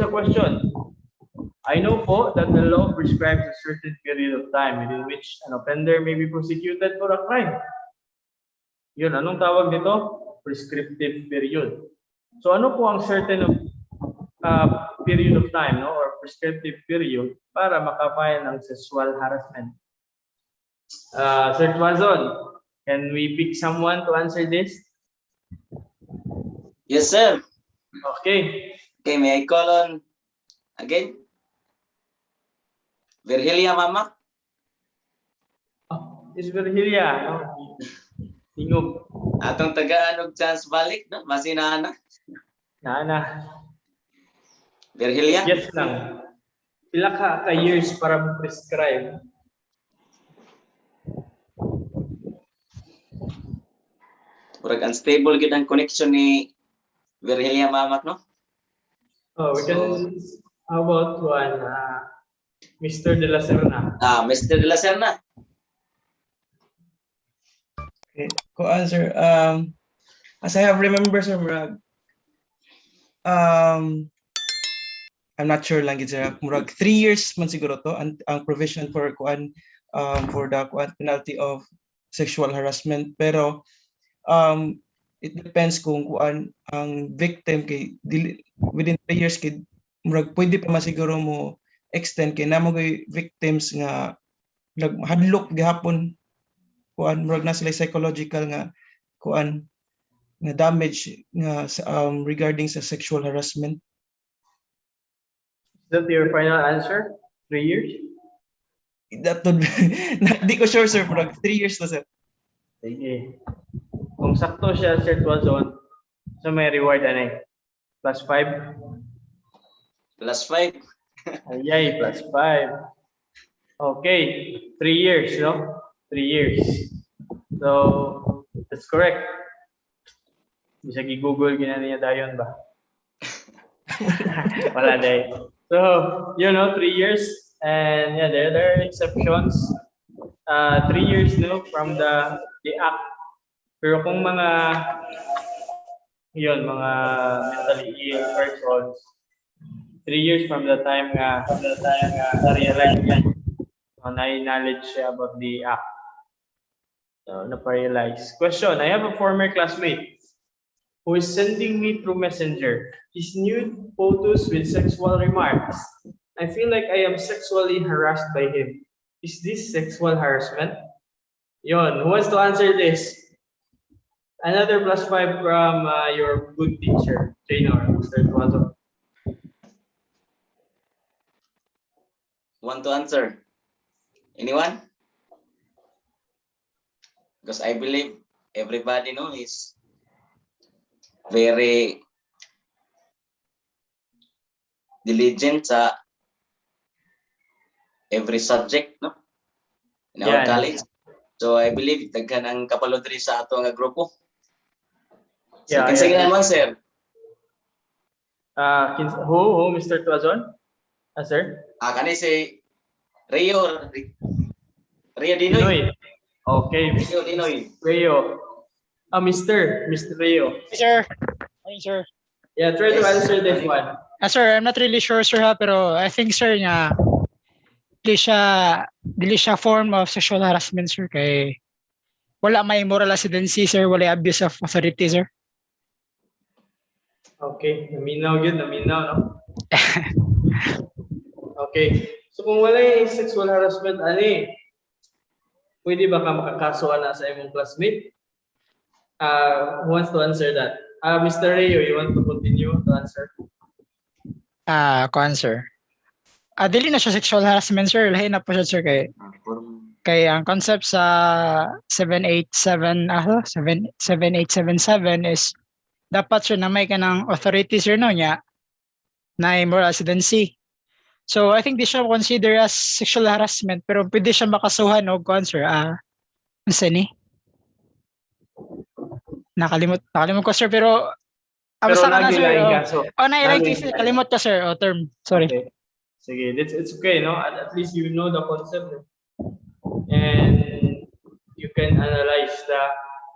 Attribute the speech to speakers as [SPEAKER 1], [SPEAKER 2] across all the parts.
[SPEAKER 1] a question. I know po that the law prescribes a certain period of time within which an offender may be prosecuted for a crime. Yun, anong tawag dito? Prescriptive period. So ano po ang certain period of time, no, or prescriptive period para makafile ng sexual harassment? Sir Tuazon, can we pick someone to answer this?
[SPEAKER 2] Yes, sir.
[SPEAKER 1] Okay.
[SPEAKER 2] Okay, may I call on again? Virgilia, mama?
[SPEAKER 1] Oh, is Virgilia, no? Tingog.
[SPEAKER 2] Atong taga-anog chance balik, no? Masinana.
[SPEAKER 1] Nana.
[SPEAKER 2] Virgilia?
[SPEAKER 1] Yes lang. Pila ka years para mo-prescribe?
[SPEAKER 2] Murag unstable gid ang connection ni Virgilia, mama, no?
[SPEAKER 1] Oh, we can, how about one, Mr. De La Serna?
[SPEAKER 2] Mr. De La Serna.
[SPEAKER 3] Okay, ko answer. As I have remember, sir, murag, I'm not sure lang gid sir. Murag 3 years man siguro to ang provision for kuan for the kuan penalty of sexual harassment, pero it depends kung kuan ang victim kay within 3 years kay murag pwede pa masiguro mo extend kay namo kay victims nga hadlok gihapon kuan murag na sila psychological nga kuan nga damage nga regarding sa sexual harassment.
[SPEAKER 1] Is that your final answer? 3 years?
[SPEAKER 3] That would di ko sure sir, murag 3 years na sir.
[SPEAKER 1] Sige. Kung sakto siya, Sir Tuazon, so may reward anay. +5?
[SPEAKER 2] +5.
[SPEAKER 1] Ayay, +5. Okay, 3 years, no? 3 years. So, that's correct. Bisa gi-google gina niya dayon ba? Wala dahi. So, 3 years. And yeah, there are exceptions. 3 years, no, from the act. Pero kung mga mentally ill persons, 3 years from the time nga na-realize niya, na-knowledge siya about the act. So, na-realize. Question, I have a former classmate who is sending me through Messenger his nude photos with sexual remarks. I feel like I am sexually harassed by him. Is this sexual harassment? Yon, who wants to answer this? Another +5 from your good teacher, trainer, Mr. Tuazo.
[SPEAKER 2] Want to answer? Anyone? Because I believe everybody is very diligent sa every subject, no? In our college. So I believe daghan ang kapalodri sa ato nga grupo. So kinsa naman sir?
[SPEAKER 1] Who Mr. Tuazon? Sir?
[SPEAKER 2] Kani si Rio Dinoy.
[SPEAKER 1] Okay.
[SPEAKER 2] Rio Dinoy.
[SPEAKER 1] Rio. Mr. Rio.
[SPEAKER 4] Hey, sir. Hi, sir.
[SPEAKER 1] Yeah, try to answer this one.
[SPEAKER 4] Sir, I'm not really sure, sir, pero I think, sir, nga dili siya form of sexual harassment, sir, kay wala may moral ascendancy, sir, wala abuse of authority, sir.
[SPEAKER 1] Okay, naminaw, no? Okay. So kung wala yung sexual harassment, pwede ba ka makakasuhan na sa imong classmate? Who wants to answer that? Mr. Rio, you want to continue to answer?
[SPEAKER 4] Sir. Dili na siya sexual harassment, sir. Lahi na po siya, sir, kay ang concept sa 7877 is dapat sir na may kanang authority, sir, no niya na moral ascendancy. So I think di siya consider as sexual harassment, pero pwede siya makasuhan og sir. Ano ni? Nakalimot ko, sir, pero basta ka na, sir. Nailagay kalimot ka, sir. Term. Sorry.
[SPEAKER 1] Okay. Sige, it's okay, no? At least you know the concept. And you can analyze the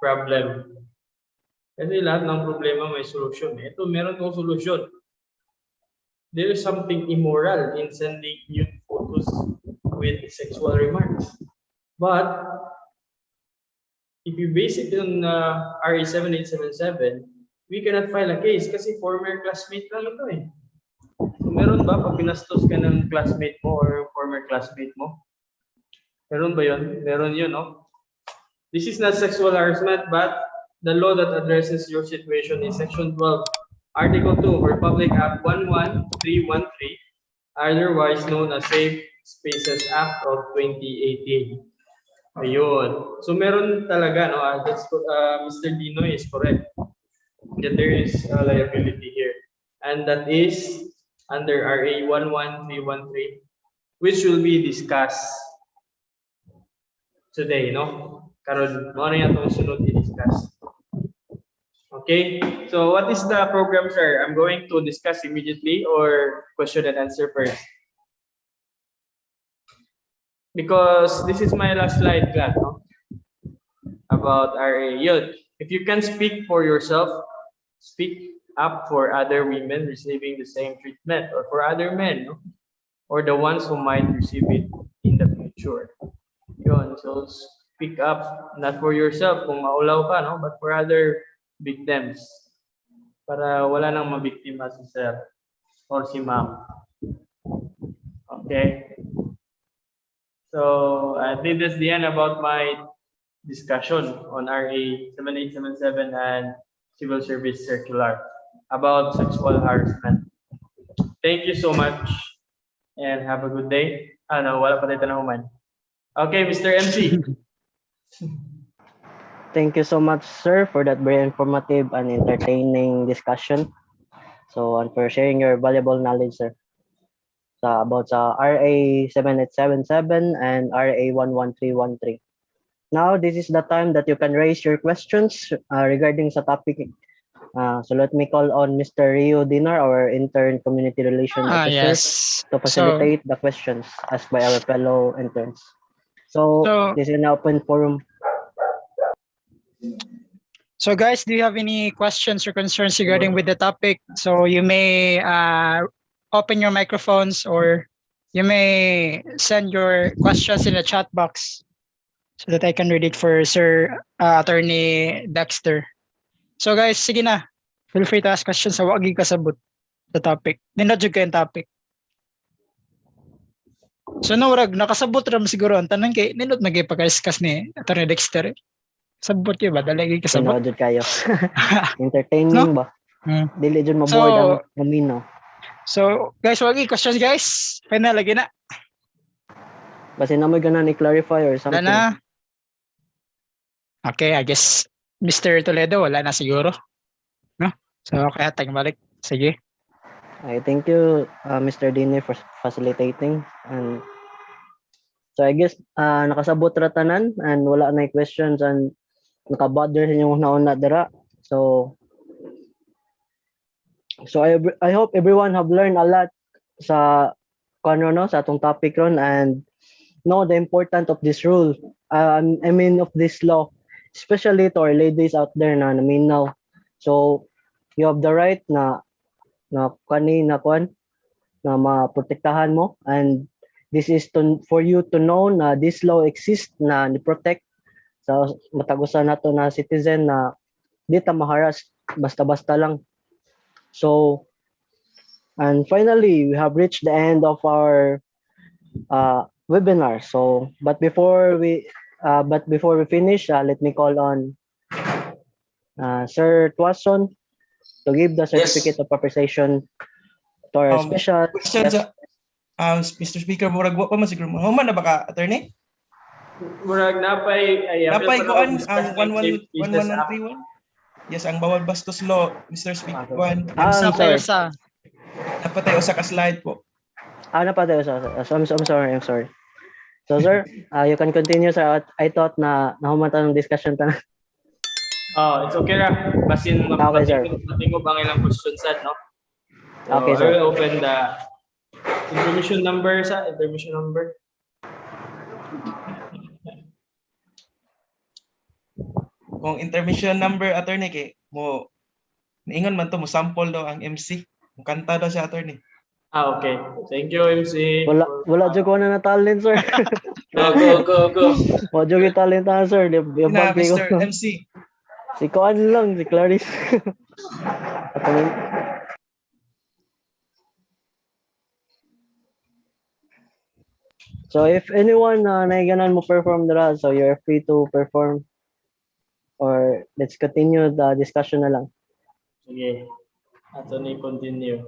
[SPEAKER 1] problem. Kasi lahat ng problema may solusyon. Ito, meron kong solusyon. there is something immoral in sending nude photos with sexual remarks. But if you base it on RA 7877, we cannot file a case kasi former classmate lang ito eh. So, meron ba pag pinastos ka ng classmate mo or former classmate mo? Meron ba yun? Meron yun, no? This is not sexual harassment, but the law that addresses your situation is Section 12, Article 2, Republic Act 11313, otherwise known as Safe Spaces Act of 2018. Ayun. So meron talaga, no? Mr. Dino is correct that there is a liability here. And that is under RA 11313, which will be discussed today, no? Karon mo na itong sunod i-discuss. Okay? So what is the program, sir? I'm going to discuss immediately or question and answer first? Because this is my last slide, class, no? About RA. Yun. If you can speak for yourself, speak up for other women receiving the same treatment or for other men, no? Or the ones who might receive it in the future. Yun. So speak up not for yourself kung maulaw ka, no? But for other victims. Para wala nang mabiktima si sir or si ma'am. Okay. So I think that's the end about my discussion on RA 7877 and Civil Service Circular about sexual harassment. Thank you so much and have a good day. Wala pa tayo tanahuman. Okay, Mr. MC.
[SPEAKER 5] Thank you so much, sir, for that very informative and entertaining discussion. So, and for sharing your valuable knowledge, sir, about RA 7877 and RA 11313. Now, this is the time that you can raise your questions regarding sa topic. So let me call on Mr. Rio Dinar, our intern community relation officer,
[SPEAKER 4] Yes.
[SPEAKER 5] to facilitate the questions asked by our fellow interns. So this is an open forum.
[SPEAKER 4] So guys, do you have any questions or concerns regarding with the topic? So you may open your microphones or you may send your questions in the chat box so that I can read it for Sir Attorney Dexter. So guys, sige na. Feel free to ask questions sa wag kasabot the topic. Ninadjug ko yung topic. So nawrag, nakasabot ram siguro ang tanong kay nindot magipag-discuss ni Attorney Dexter. Sabot yun ba? Dalagi kasabot?
[SPEAKER 5] Pinodod kayo. Entertaining
[SPEAKER 4] No?
[SPEAKER 5] ba? Dili dyan maboard ang mamino.
[SPEAKER 4] So, guys, wagi questions, guys. Final lagi na.
[SPEAKER 5] Kasi namoy ganan i-clarify or something.
[SPEAKER 4] Wala na. Okay, I guess Mr. Toledo, wala na siguro. No? So, kaya tayong balik. Sige.
[SPEAKER 5] Okay, thank you, Mr. Dini, for facilitating. And so, I guess, nakasabot ratanan and wala na questions and nakabother sa inyong una-una dira. So I hope everyone have learned a lot sa sa atong topic ron and know the importance of this rule. I mean of this law, especially to our ladies out there na naminaw. So you have the right na maprotektahan mo, and this is for you to know na this law exists na ni-protect sa matagusan nato na citizen na di ta maharas basta-basta lang. So, and finally, we have reached the end of our webinar. So, but before we finish, let me call on Sir Tuason to give the certificate of appreciation to our special.
[SPEAKER 3] Questions, Mr. Speaker, murag wa pa man siguro. Human na ba ka, attorney?
[SPEAKER 1] Murag napay
[SPEAKER 3] ko ang 11131. Yes, ang bawal bastos law, Mr. Speaker.
[SPEAKER 5] I'm sorry.
[SPEAKER 3] Napatay usa ka slide po.
[SPEAKER 5] Napatay usa. So I'm sorry. So sir, you can continue, sir. I thought na nahumata ng discussion ta.
[SPEAKER 1] It's okay ra. Basin matingog ang ilang questions no. So,
[SPEAKER 5] okay, sir.
[SPEAKER 1] I will open the intermission number.
[SPEAKER 3] Kung intermission number, attorney, kay mo niingon man to mo sample daw ang MC. Kung kanta daw siya, attorney.
[SPEAKER 1] Okay. Thank you, MC.
[SPEAKER 5] Wala jud ko na talent, sir.
[SPEAKER 2] Go.
[SPEAKER 5] Wala jud ko talent sir. Di
[SPEAKER 3] Na,
[SPEAKER 5] bag ko.
[SPEAKER 3] Mr. MC.
[SPEAKER 5] Si Kuan lang, si Clarice. So if anyone naiganan mo perform dira, so you're free to perform, or let's continue the discussion na lang.
[SPEAKER 1] Sige. Ato ni continue.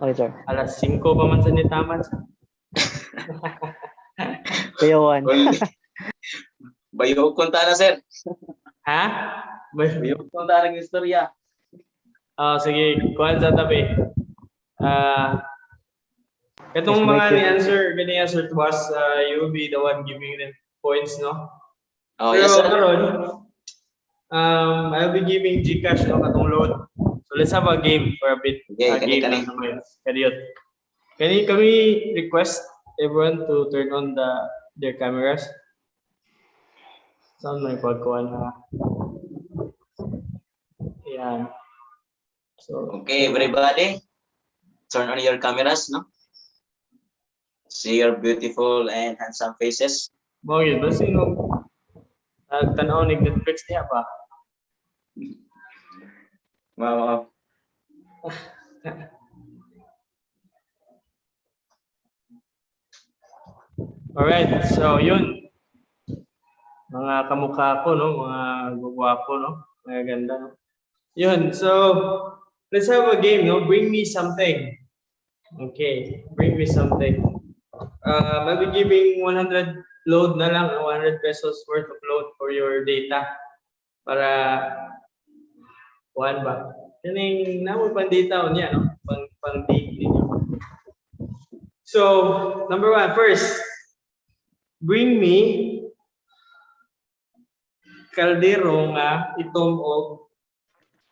[SPEAKER 5] Okay, sir.
[SPEAKER 1] Alas 5 pa man sa nitaman.
[SPEAKER 5] Kuya Juan.
[SPEAKER 2] Bayo kunta na, sir.
[SPEAKER 1] Ha?
[SPEAKER 2] Bayo kunta ng istorya.
[SPEAKER 1] Sige. Kuhan sa tabi. Itong
[SPEAKER 5] Yes,
[SPEAKER 1] mga
[SPEAKER 5] Mike.
[SPEAKER 1] gani-answer to us, you will be the one giving them points, no?
[SPEAKER 2] Oh,
[SPEAKER 1] Pero
[SPEAKER 2] yes, sir.
[SPEAKER 1] karon, I'll be giving Gcash no katong load. So let's have a game for a bit.
[SPEAKER 2] Okay,
[SPEAKER 1] Game
[SPEAKER 2] kani.
[SPEAKER 1] lang naman. Kaniot. Can we request everyone to turn on their cameras? Saan may pagkuhan na? Yan. So,
[SPEAKER 2] Okay, everybody. Turn on your cameras, no? See your beautiful and handsome faces.
[SPEAKER 1] Bagay, ba sino? Tanaw ni Netflix niya pa.
[SPEAKER 2] Wow.
[SPEAKER 1] Alright, so yun. Mga kamukha ko, no? Mga gugwapo, no? Mga ganda, no? Yun, so let's have a game, no? Bring me something. Okay, bring me something. I'll be giving 100 load na lang, 100 pesos worth of load for your data. Para, kuhan ba? Kaning naman pang data niya, no? Pang date ninyo. So, number 1, first, bring me kaldero nga itom og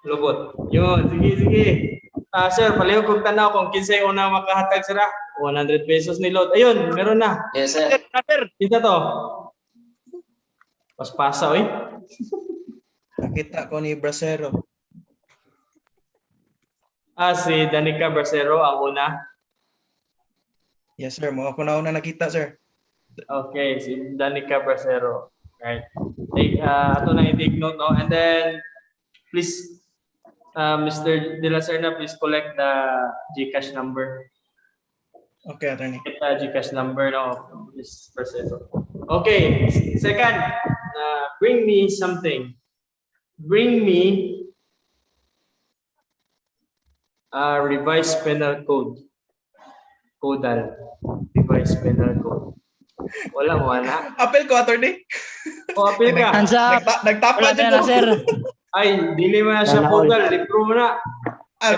[SPEAKER 1] lubot. Yun, sige. Sir, palihog kong tanaw kung kinsay una makahatag sira. 100 pesos ni load. Ayun, meron na.
[SPEAKER 2] Yes, sir.
[SPEAKER 1] Kita to. Paspasa, oy.
[SPEAKER 3] Nakita ko ni Bracero.
[SPEAKER 1] Si Danica Bracero ang una.
[SPEAKER 3] Yes, sir. Mga una nakita, sir.
[SPEAKER 1] Okay, si Danica Bracero. Right. Ato na i-take note, no? And then, please, Mr. De La Serna, please collect the GCash number.
[SPEAKER 3] Okay, attorney.
[SPEAKER 1] Get the GCash number, no, of this Bracero. Okay, second, bring me something. Bring me a revised penal code. Codal. Revised penal code. Wala mo, wala.
[SPEAKER 3] Apel ko, attorney.
[SPEAKER 1] Apil ka.
[SPEAKER 4] Hands up.
[SPEAKER 3] Nagtapa
[SPEAKER 4] Wala
[SPEAKER 3] dyan
[SPEAKER 4] na,
[SPEAKER 3] ko.
[SPEAKER 4] sir.
[SPEAKER 1] Ay, dili mo na siya Codal. Libro mo na.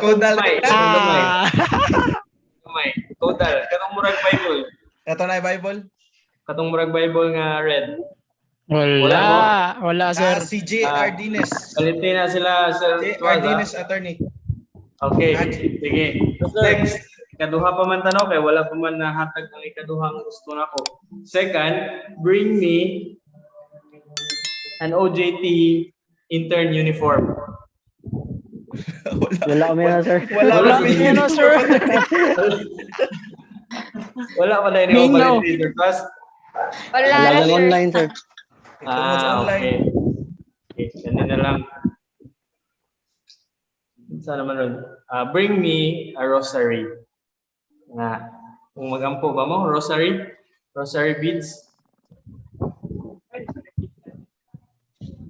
[SPEAKER 3] Kodal.
[SPEAKER 1] Kamay. Kamay. Codal. Katong murag Bible.
[SPEAKER 3] Ito na yung Bible.
[SPEAKER 1] Katong murag Bible nga red.
[SPEAKER 4] Wala, sir.
[SPEAKER 3] Si J.R. Dines.
[SPEAKER 1] Palitin na sila, Sir
[SPEAKER 3] J.R.
[SPEAKER 1] Tuaz,
[SPEAKER 3] Dines, attorney.
[SPEAKER 1] Okay, sige. Next, ikaduha pa man tanong kay wala pa man nahatag ang ikaduhang gusto nako. Second, bring me an OJT intern uniform.
[SPEAKER 5] Wala kami na, sir.
[SPEAKER 1] Wala
[SPEAKER 3] kami
[SPEAKER 1] kami
[SPEAKER 4] na, sir.
[SPEAKER 1] Wala pa na
[SPEAKER 4] Mingo.
[SPEAKER 1] yung Sir Tuaz.
[SPEAKER 5] Wala kami online, sir.
[SPEAKER 1] Okay. Okay, ganun na lang. Saan naman ron? Bring me a rosary. Kung magampo ba mo, rosary? Rosary beads?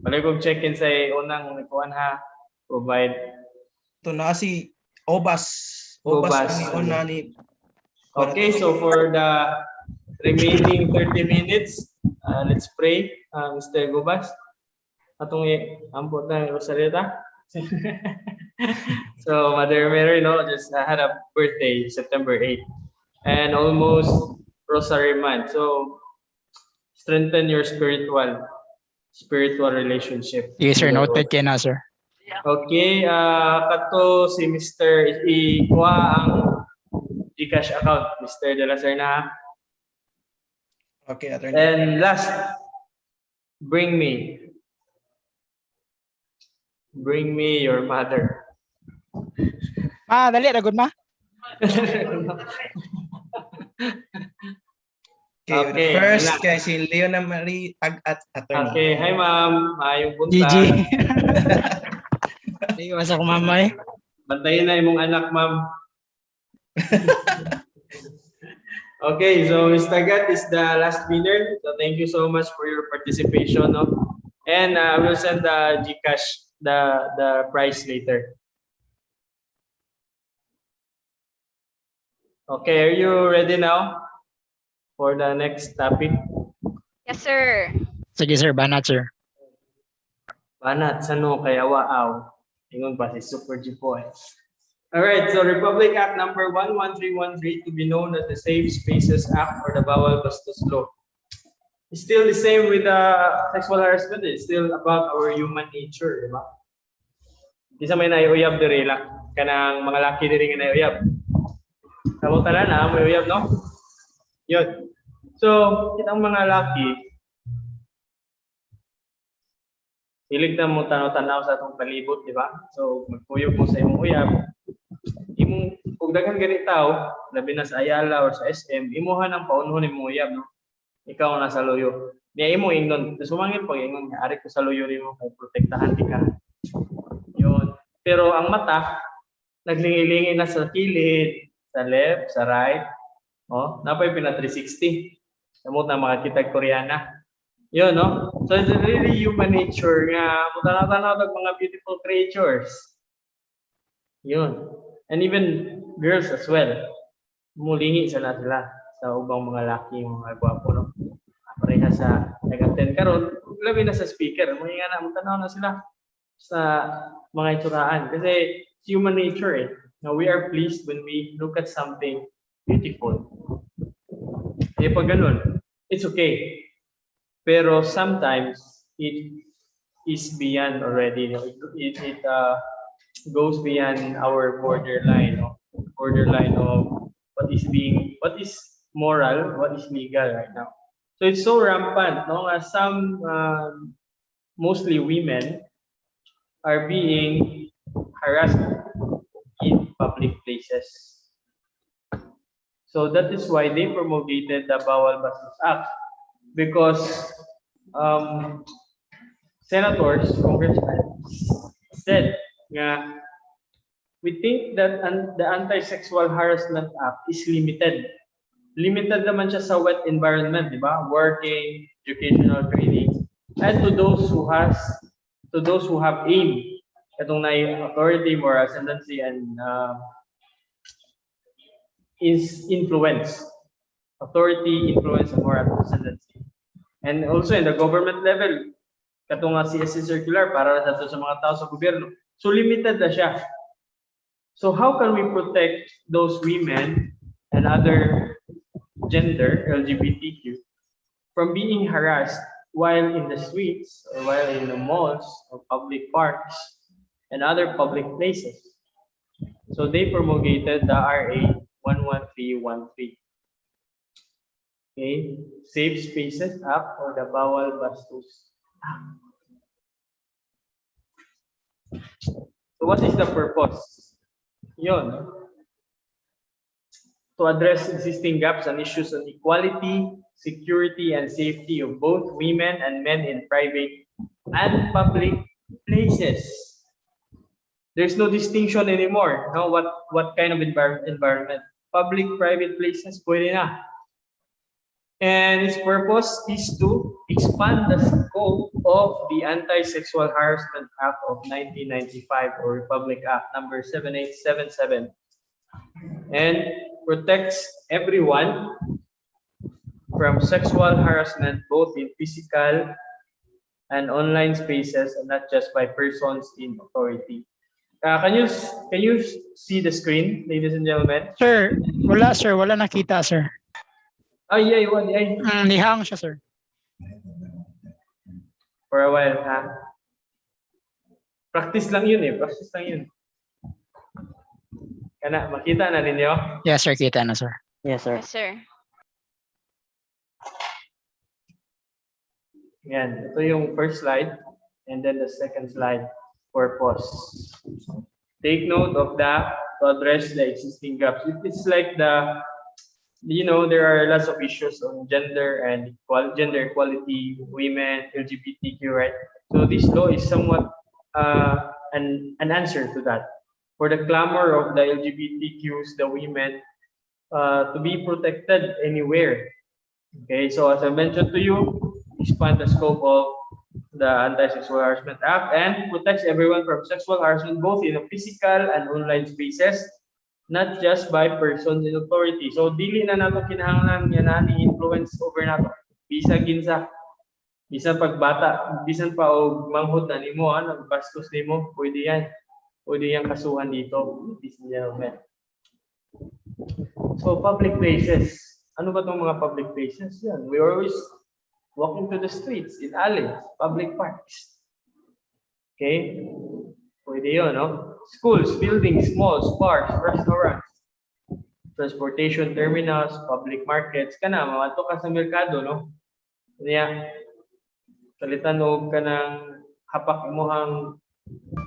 [SPEAKER 1] Palay kong check-in sa unang nikuan ha. Provide.
[SPEAKER 3] Ito na si Obas.
[SPEAKER 1] Obas.
[SPEAKER 3] Ang una ni...
[SPEAKER 1] Okay, so for the remaining 30 minutes, let's pray. Mr. Gubas. Atong ambot na rosary ta. So Mother Mary, no, just had a birthday September 8, and almost Rosary month. So strengthen your spiritual relationship.
[SPEAKER 4] Yes, sir. Noted kayo na, sir.
[SPEAKER 1] Okay, kato si Mr. Ikuha ang Gcash account, Mr. De La Serna.
[SPEAKER 3] Okay, attorney.
[SPEAKER 1] And last, bring me your mother.
[SPEAKER 4] Dali, ragod ma.
[SPEAKER 3] Okay,
[SPEAKER 1] Okay,
[SPEAKER 3] first
[SPEAKER 1] wala.
[SPEAKER 3] kay si Leona Marie at attorney.
[SPEAKER 1] Okay, hi ma'am. Maayong
[SPEAKER 4] GG.
[SPEAKER 1] buntag.
[SPEAKER 4] Iwas ako mamay.
[SPEAKER 1] Bantayin na imong anak, ma'am. Okay, so Mr. Gat is the last winner. So thank you so much for your participation, no? And we'll send the GCash, the prize later. Okay, are you ready now for the next topic?
[SPEAKER 6] Yes, sir.
[SPEAKER 4] Sige sir, banat sir.
[SPEAKER 1] Banat, sano kaya waaw. Ingon pa si Super G Boy. Alright, so Republic Act number 11313 to be known as the Safe Spaces Act or the Bawal Bastos Law. It's still the same with sexual harassment. It's still about our human nature, di ba? Isa may naiuyab diri lang. Kanang mga laki diri nga naiuyab. Kamo tanan na may uyab, no? Yun. So, kitang mga laki, hilig na mo tanaw-tanaw sa atong palibot, di ba? So, magpuyog mo sa imong uyab. Imong kung daghan gani tao, labi na sa Ayala or sa SM, imuha ng paunhon imong uyab, no? Ikaw na sa loyo. Niya imo ingnon, sumangin pag ingon nga ari ko sa loyo nimo kay protektahan ka. Yun. Pero ang mata naglingi-lingi na sa kilid, sa left, sa right. Oh, napay pina 360. Samot na mga kitag Koreana. Yun, no? So it's really human nature nga mutanaw-tanaw tag mga beautiful creatures. Yun. And even girls as well. Mulingi sila sa ubang mga laki, mga gwapo, no? Pareha sa nag-attend karon, labi na sa speaker. Mga nga na, mutanaw na sila sa mga itsuraan. Kasi it's human nature, eh. Now, we are pleased when we look at something beautiful. Eh, pag ganun, it's okay. Pero sometimes, it is beyond already. It goes beyond our borderline, no? Borderline of what is moral, what is legal right now. So it's so rampant, no? Some, mostly women, are being harassed in public places. So that is why they promulgated the Bawal Bastos Act, because senators, congressmen said nga we think that the Anti-Sexual Harassment Act is limited. Limited naman siya sa wet environment, di ba? Working, educational training, and to those who have aim, itong na authority, moral ascendancy, and is influence. Authority, influence, and moral ascendancy. And also in the government level, katong nga CSC circular para sa mga tao sa gobyerno. So limited na siya. So how can we protect those women and other gender, LGBTQ, from being harassed while in the streets or while in the malls or public parks and other public places? So they promulgated the RA 11313. Okay, Safe Spaces Act or the Bawal Bastos Act. So what is the purpose? Yun. To address existing gaps and issues on equality, security, and safety of both women and men in private and public places. There's no distinction anymore. No, what kind of environment? Public, private places, pwede na. And its purpose is to expand the scope of the Anti-Sexual Harassment Act of 1995 or Republic Act number 7877 and protects everyone from sexual harassment both in physical and online spaces and not just by persons in authority. Can you see the screen, ladies and gentlemen?
[SPEAKER 4] Sir, wala nakita sir.
[SPEAKER 1] Ay.
[SPEAKER 4] Nihang siya sir.
[SPEAKER 1] For a while, ha? Practice lang yun. Kana, makita na ninyo?
[SPEAKER 4] Yes sir, kita na sir.
[SPEAKER 5] Yes, sir.
[SPEAKER 6] Yes, sir.
[SPEAKER 1] Yan, ito yung first slide and then the second slide, purpose. Take note of the to address the existing gaps. It's like there are lots of issues on gender and gender equality, women, LGBTQ, right? So this law is somewhat an answer to that. For the clamor of the LGBTQs, the women, to be protected anywhere. Okay, so as I mentioned to you, expand the scope of the Anti-Sexual Harassment Act and protects everyone from sexual harassment both in the physical and online spaces, not just by persons in authority. So dili na nato kinahanglan yan ani influence over nato. Bisag ginsa. Bisan pagbata, bisan pa og manghod na nimo nagbastos nimo, pwede yan. Pwede yang kasuhan dito, ladies and gentlemen. So public places. Ano ba itong mga public places? Yan. We always walking to the streets, in alleys, public parks. Okay? Pwede yun, no? Schools, buildings, malls, bars, restaurants, transportation terminals, public markets. Kana, mawato ka sa merkado, no? Kaya, kalitan o ka ng hapak imuhang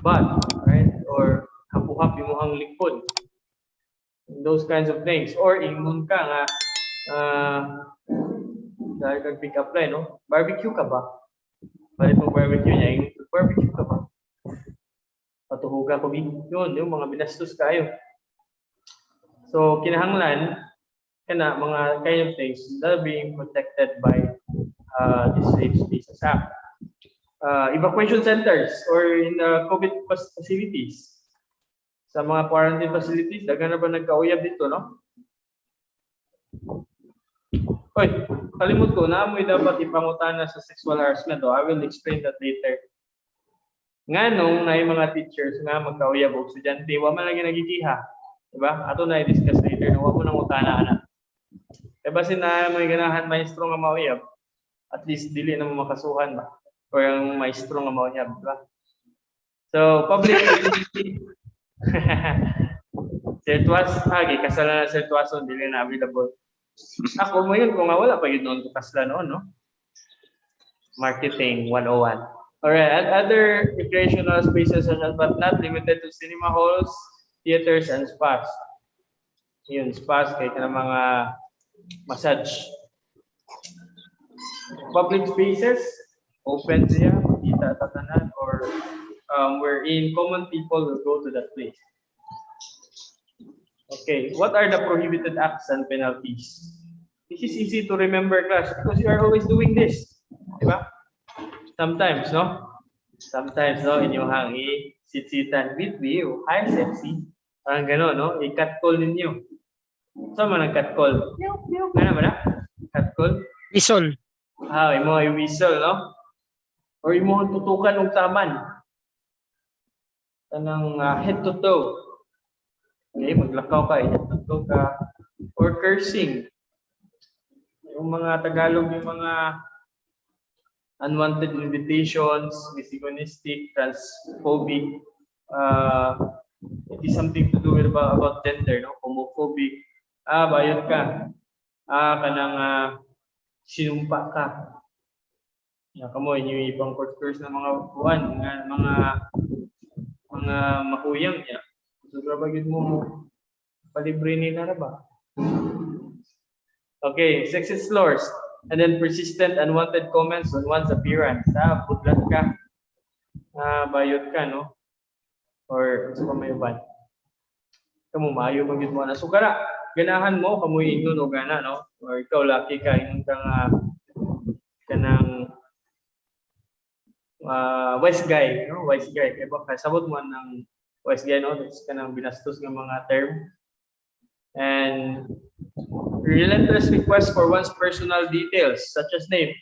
[SPEAKER 1] bag, right? Or hapuhap imuhang likod. Those kinds of things. Or ingon ka nga, dahil kag pick up line, no? Barbecue ka ba? Balik mong barbecue niya, barbecue ka ba? Patuhuga ko yun, yung mga binastos kayo. So, kinahanglan, mga kind of things that are being protected by this Safe Spaces Act. Evacuation centers or in the COVID facilities. Sa mga quarantine facilities, dagan na ba nagkauyab dito, no? Oy, kalimut ko, naamoy dapat ipangutana sa sexual harassment. I will explain that later. Nga nung na yung mga teachers nga magkauyab o estudyante, wa man lagi nagigiha. Diba? Ato na i-discuss later na wa mo nang utana na. E basi na may ganahan maestro nga mauyab, at least dili na mo makasuhan ba? Or yung maestro nga mauyab, diba? So, public utility. Sertuas, kasala na sertuason, dili na available. Ako mo yun, kung wala pa yun noon, kasla noon, no? Marketing 101. Alright, and other recreational spaces but not limited to cinema halls, theaters, and spas. Yun, spas, kaya ka ng mga massage. Public spaces, open siya, kita tatanan, or wherein common people will go to that place. Okay, what are the prohibited acts and penalties? This is easy to remember, class, because you are always doing this. Diba? Sometimes, no? Sometimes, no? Inyong sit-sitan with you. Hi, sexy. Parang gano'n, no? I-catcall ninyo. Saan man ang catcall? Ano ba na? Catcall?
[SPEAKER 4] Whistle.
[SPEAKER 1] Imo i-whistle, no? Or imo tutukan ng taman. Tanang head to toe. Okay, maglakaw ka, head to toe ka. Or cursing. Yung mga Tagalog, yung mga unwanted invitations, misogynistic, transphobic, it is something to do with about gender, no? Homophobic. Bayot ka. Kanang sinumpa ka. Kamo inyo ibang court na mga buwan, mga mahuyang niya. So grabagid mo palibre nila na ba? Okay, sexist slurs and then persistent unwanted comments on one's appearance. Pudlat ka. Bayot ka, no? Or sa may uban. Kamo maayo magid mo na sukara. Ganahan mo kamoy ingnon o gana, no? Or ikaw lucky ka ingon ka nga kanang wise guy, no? Wise guy. Kaya ba sabot mo ng wise guy, no? That's kanang binastos ng mga term. And relentless request for one's personal details, such as name.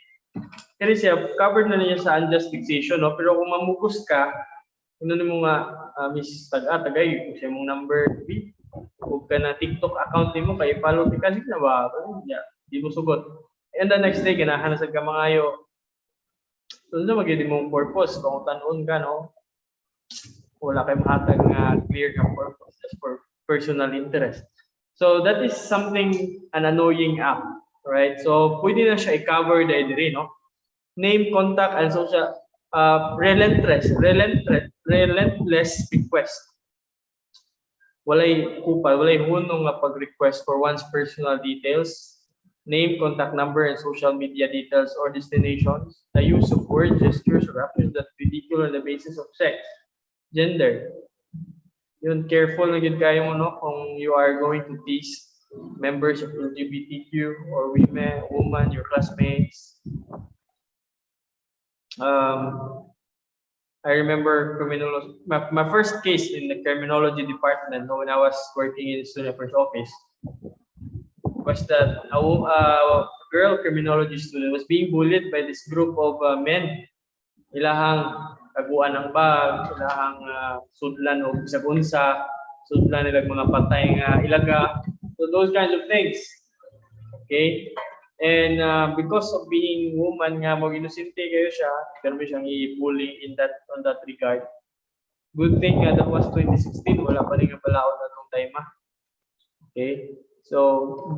[SPEAKER 1] Kasi siya, covered na niya sa unjust fixation, no? Pero kung mamugos ka, ano mo nga, Miss Tagay, kung siya mong number 3, huwag ka na TikTok account mo, kaya follow ka kasi na ba? Yeah, di mo sugot. And the next day, ganahan na sa kamangayo. So, na magiging mong purpose, kung tanon ka, no? Wala kayo mahatag na clear na purpose, just for personal interest. So that is something, an annoying act, right? So pwede na siya i-cover dahil rin, no? Name, contact, and social, relentless request. walay kupal, walay hunong nga pag-request for one's personal details, name, contact number, and social media details or destinations, the use of words, gestures, or actions that ridicule on the basis of sex, gender. Yun, careful na yun kayo mo, no? Kung you are going to tease members of LGBTQ or women, your classmates. I remember my first case in the criminology department when I was working in the student affairs office was that a girl criminology student was being bullied by this group of men. Ilahang kaguan ng bag, ilahang sudlan o bisag unsa, sudlan nilang mga patay nga ilaga. So those kinds of things. Okay? And because of being woman nga mo inosente kayo siya, pero may siyang i-bullying on that regard. Good thing that was 2016, wala pa rin nga balaod na itong time. Okay? So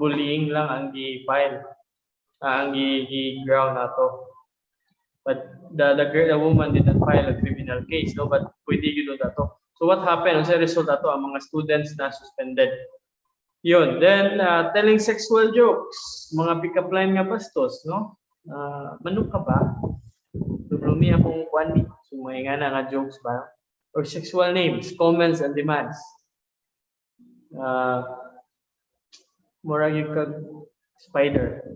[SPEAKER 1] bullying lang ang i-file, ang i-ground na to. But the woman didn't file a criminal case, no? But pwede yun na to. So what happened? As a result na to, ang mga students na suspended. Yun. Then, telling sexual jokes. Mga pick-up line nga bastos, no? Manok ka ba? Lumi akong kwani. Sumay nga na nga jokes ba? Or sexual names, comments, and demands. Mura yung spider.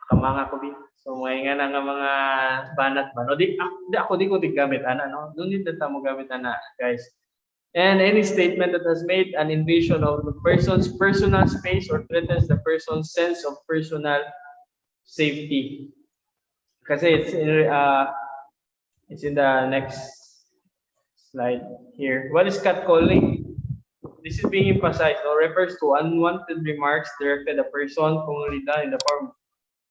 [SPEAKER 1] Kamanga ko din. So, may nga na nga mga banat ba? No? Ako di ko gamit, ana, no? Doon din na mo gamit, ana, guys. And any statement that has made an invasion of the person's personal space or threatens the person's sense of personal safety. Kasi it's in the next slide here. What is catcalling? This is being emphasized or refers to unwanted remarks directed at a person commonly done in the form of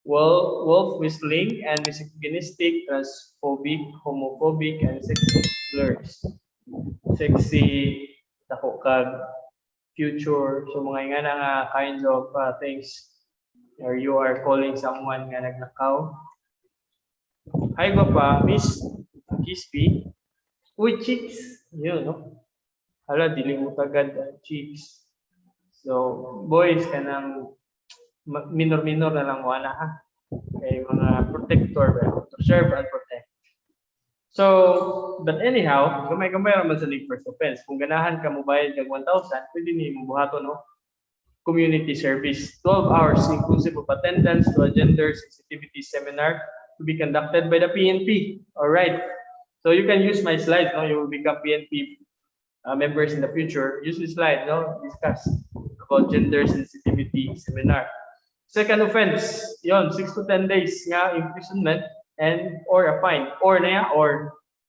[SPEAKER 1] wolf whistling and misogynistic, transphobic, homophobic, and sexist slurs. Sexy, tako kag, future, so mga nga nga kinds of things, or you are calling someone nga nagnakaw. Hi pa, Miss Kispi, uy, chicks, yun, no? Hala, dili mo tagad, chicks. So, boys, kanang minor na lang wala, ha? Kay mga protector, to serve and protect. So, but anyhow, gamay-gamay naman sa first offense. Kung ganahan ka mo bayad kag 1,000, pwede ni mo buhaton, no? Community service, 12 hours inclusive of attendance to a gender sensitivity seminar to be conducted by the PNP. All right. So you can use my slides, no? You will become PNP members in the future. Use the slide, no? Discuss about gender sensitivity seminar. Second offense, yon 6 to 10 days nga imprisonment and or a fine or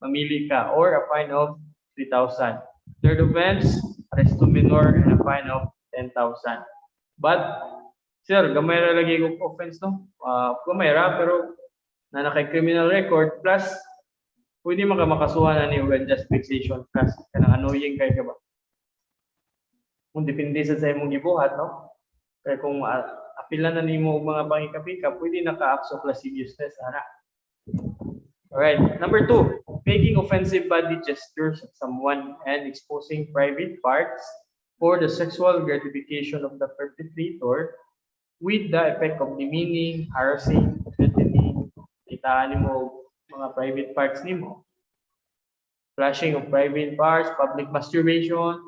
[SPEAKER 1] mamili ka or a fine of 3,000. Third offense, arrest to minor and a fine of 10,000. But sir, gamay ra lagi kong offense, no? Gamay ra pero na nakay criminal record plus pwede makasuhan na ni just fixation plus kanang annoying kay ka ba? Kung depende sa imong gibuhat, no? Kaya kung apila na nimo og mga pangikapika, pwede naka-acts of lasciviousness ana. Alright, number 2, making offensive body gestures at someone and exposing private parts for the sexual gratification of the perpetrator with the effect of demeaning, harassing, threatening, itaan nimo mga private parts nimo. Flashing of private parts, public masturbation,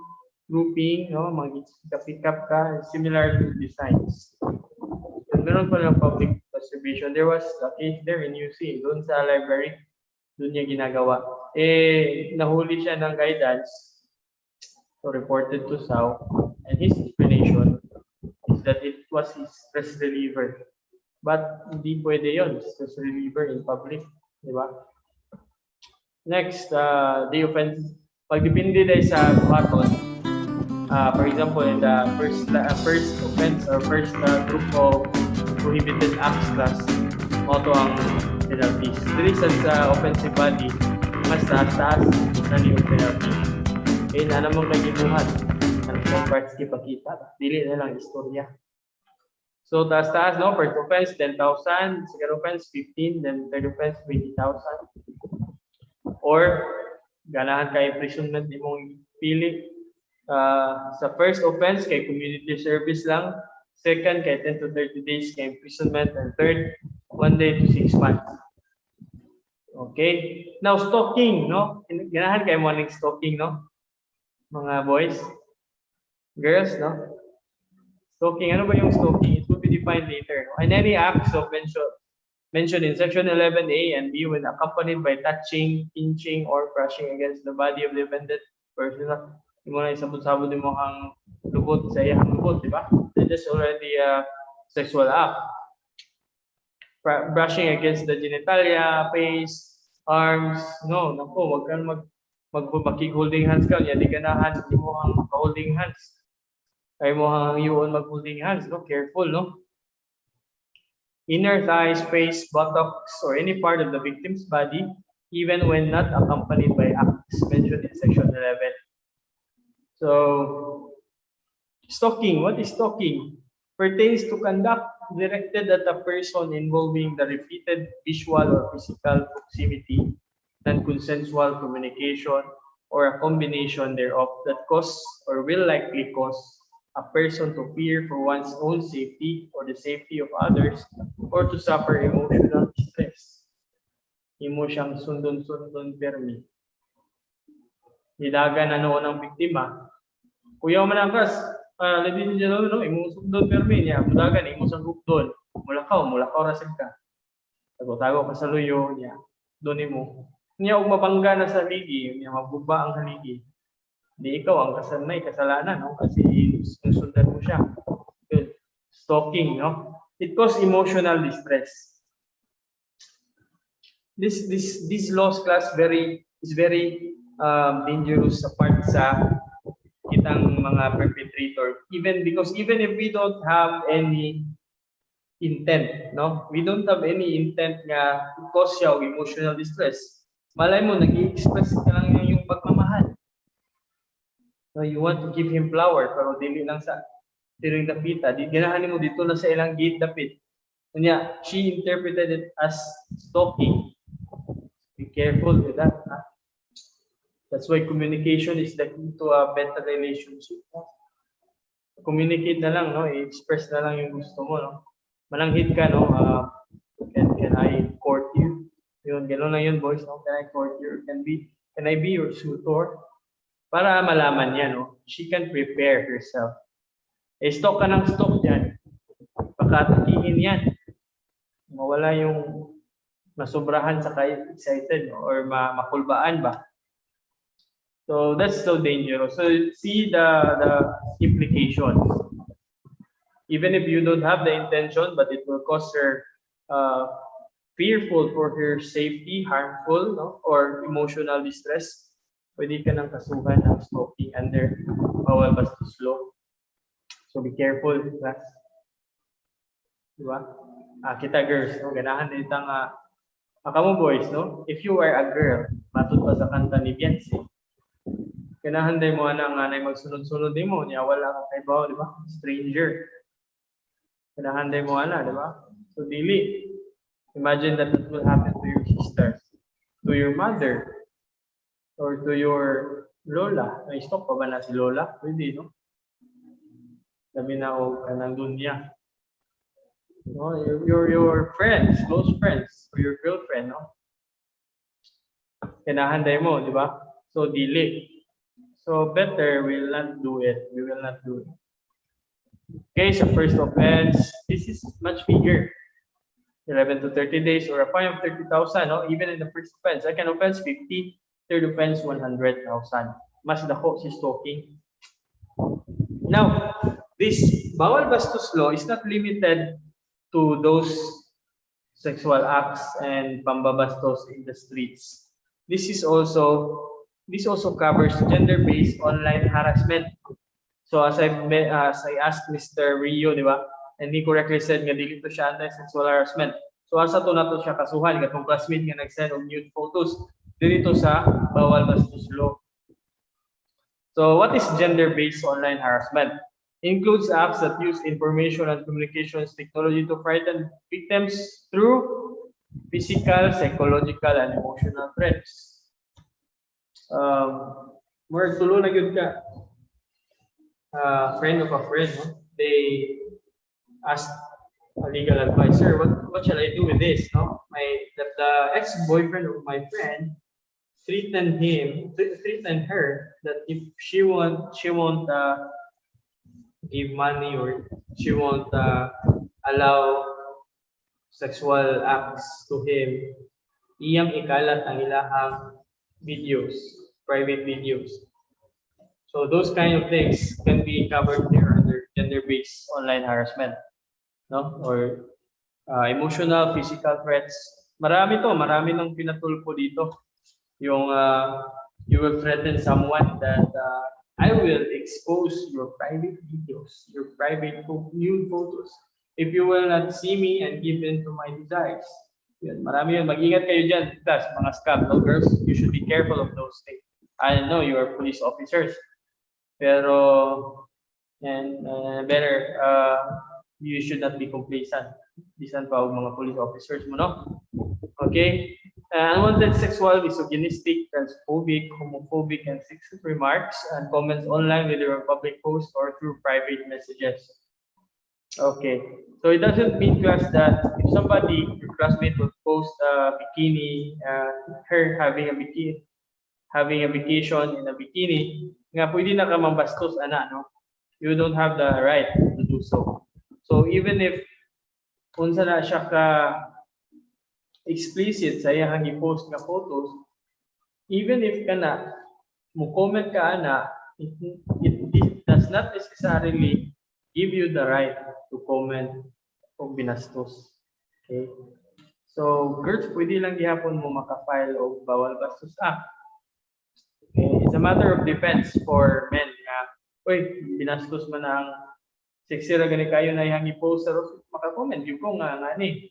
[SPEAKER 1] grouping, no, mag-pick up ka, similar designs. And meron pa ng public masturbation. There was a case there in UC, doon sa library, doon niya ginagawa. Nahuli siya ng guidance, so reported to SAU, and his explanation is that it was his stress reliever. But hindi pwede yun, stress reliever in public, di ba? Next, the offense, pagdepende dahil sa buhaton, for example, in the first offense or first group of prohibited acts class, auto ang penalties. Dili sa offensive body, mas taas na yung penalty. Na naman kay gibuhat. Ang parts ipakita, dili na lang istorya. So taas, no? First offense 10,000, second offense 15, then third offense 20,000. Or ganahan ka imprisonment imong Pili. Sa first offense, kay community service lang. Second, kay 10 to 30 days kay imprisonment. And third, 1 day to 6 months. Okay. Now, stalking, no? Ganahan kayo mo ng stalking, no? Mga boys, girls, no? Stalking, ano ba yung stalking? It will be defined later. No? And any acts of mentioned in section 11A and B when accompanied by touching, pinching, or brushing against the body of the offended person. Yung mo na isabot-sabot mo ang lubot sa iyang lubot, di ba? That is already a sexual act. Brushing against the genitalia, face, arms, no, naku, wag kang mag-holding hands ka, yan, di ka na hands, di mo ang holding hands. Kaya mo ang yun mag-holding hands, no? Careful, no? Inner thighs, face, buttocks, or any part of the victim's body, even when not accompanied by acts mentioned in section 11. So, stalking, what is stalking? Pertains to conduct directed at a person involving the repeated visual or physical proximity, non-consensual communication, or a combination thereof that cause or will likely cause a person to fear for one's own safety or the safety of others, or to suffer emotional distress. Imo siyang sundon-sundon permi. Nilaga na noon ang biktima. Kuya man ang kas, ladies and gentlemen, no, imo sundon permi niya, mudagan imo sang gugdon. Mulakaw rasig ka. Tago-tago ka sa luyo niya. Doon imo. Niya og mabangga na sa haligi, niya mabuba ang haligi. Di ikaw ang may kasalanan, no? Kasi sundan mo siya. Stalking, no? It causes emotional distress. This laws class is very dangerous sa part sa kitang mga perpetrator. Even if we don't have any intent, no? We don't have any intent nga cause siya og emotional distress. Malay mo nag-i-express ka lang yung pagmamahal. No, you want to give him flower pero dili lang sa tiring dapita. Di ganahan mo dito na sa ilang gate dapit. Kunya, she interpreted it as stalking. Be careful with that. Huh? That's why communication is the key to a better relationship. No? Communicate na lang, no? I-express na lang yung gusto mo, no? Mananghit ka, no? Can I court you? Yun, gano'n lang yun, boys, no? Can I court you? Can I be your suitor? Para malaman niya, no? She can prepare herself. Stalk ka ng stalk dyan. Pakatakihin yan. Mawala yung masobrahan sa excited, no? Or makulbaan ba? So that's so dangerous. So see the implications. Even if you don't have the intention, but it will cause her fearful for her safety, harmful, no? Or emotional distress, pwede ka ng kasuhan ng stalking under bawal bastos law. So be careful, class. Diba? Kita girls, no? Ganahan din itang akamo boys, no? If you are a girl, matut pa sa kanta ni Beyonce, ganahan din mo anang anay magsunod-sunod din mo, niya wala ka kay bao, di ba? Stranger. Ganahan din mo ana, di ba? So dili. Imagine that it will happen to your sister, to your mother, or to your lola. Na-stop pa ba na si lola? Pwede, no? Sabi na o kanang dunya. No, your friends, close friends, or your girlfriend, no? Ganahan din mo, di ba? So dili. So better we will not do it. We will not do it. Okay, so first offense, this is much bigger. 11 to 30 days or a fine of 30,000, no? Even in the first offense. Second offense, 50. Third offense, 100,000. Mas dako si stalking. Now, this bawal bastos law is not limited to those sexual acts and pambabastos in the streets. This also covers gender-based online harassment. So as I asked Mr. Rio, di ba? And he correctly said nga dili to siya anti-sexual harassment. So asa to nato siya kasuhan katong classmate nga nag-send og nude photos dito sa bawal bastos law. So what is gender-based online harassment? Includes acts that use information and communications technology to frighten victims through physical, psychological, and emotional threats. More tulo na gyud ka. Friend of a friend, no? They asked a legal advisor, what shall I do with this? No, the ex-boyfriend of my friend threatened her that if she won't give money or she won't allow sexual acts to him, iyang ikalat ang ilahang videos, private videos. So those kind of things can be covered here under gender-based online harassment, no? Or emotional, physical threats. Marami nang pinatulpo dito. Yung you will threaten someone that I will expose your private videos, your private nude photos. If you will not see me and give in to my desires. Yan, marami yun. Mag-ingat kayo dyan. Guys, mga scam, no girls, you should be careful of those things. I know you are police officers. Pero, and better, you should not be complacent. Bisan pa og mga police officers mo, no? Okay? Unwanted sexual, misogynistic, transphobic, homophobic, and sexist remarks and comments online, whether on public posts or through private messages. Okay. So it doesn't mean to us that if somebody, your classmate, will post a bikini, her having a vacation in a bikini, nga pwede na ka mambastos, ana, no? You don't have the right to do so. So even if unsa na siya ka explicit sa iyang i-post nga photos, even if kana mo comment ka ana, it does not necessarily give you the right to comment o binastos. Okay? So girls, pwede lang gihapon mo maka-file og bawal bastos act. Okay? It's a matter of defense for men nga, uy, binastos man ang sexy ra gani kayo na iyang i-post sa maka-comment yung ko nga ni.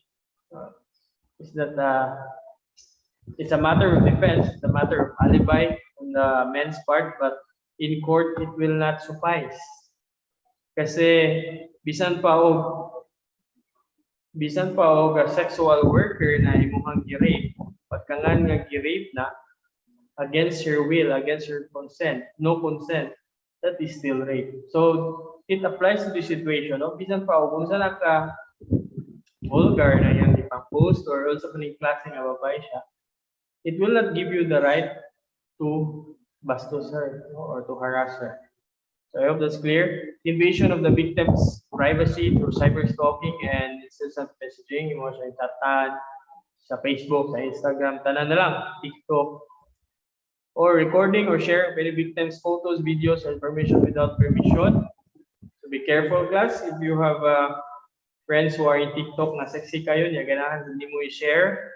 [SPEAKER 1] Is that it's a matter of defense, it's a matter of alibi on the men's part, but in court it will not suffice. Kasi bisan pa og sexual worker na imong gi-rape, pagkangan nga gi-rape na against her will, against her consent, no consent, that is still rape. So it applies to the situation, no? Bisan pa og unsa na ka vulgar na yang ipang-post or also kaning klase nga babae siya, it will not give you the right to bastos her, no? Or to harass her. So I hope that's clear. Invasion of the victim's privacy through cyber stalking and incessant messaging, mo siya itatan sa Facebook, sa Instagram, tanan na lang, TikTok, or recording or share of any victim's photos, videos, or information without permission. So be careful, class. If you have friends who are in TikTok na sexy kayo, niya ganahan hindi mo i-share,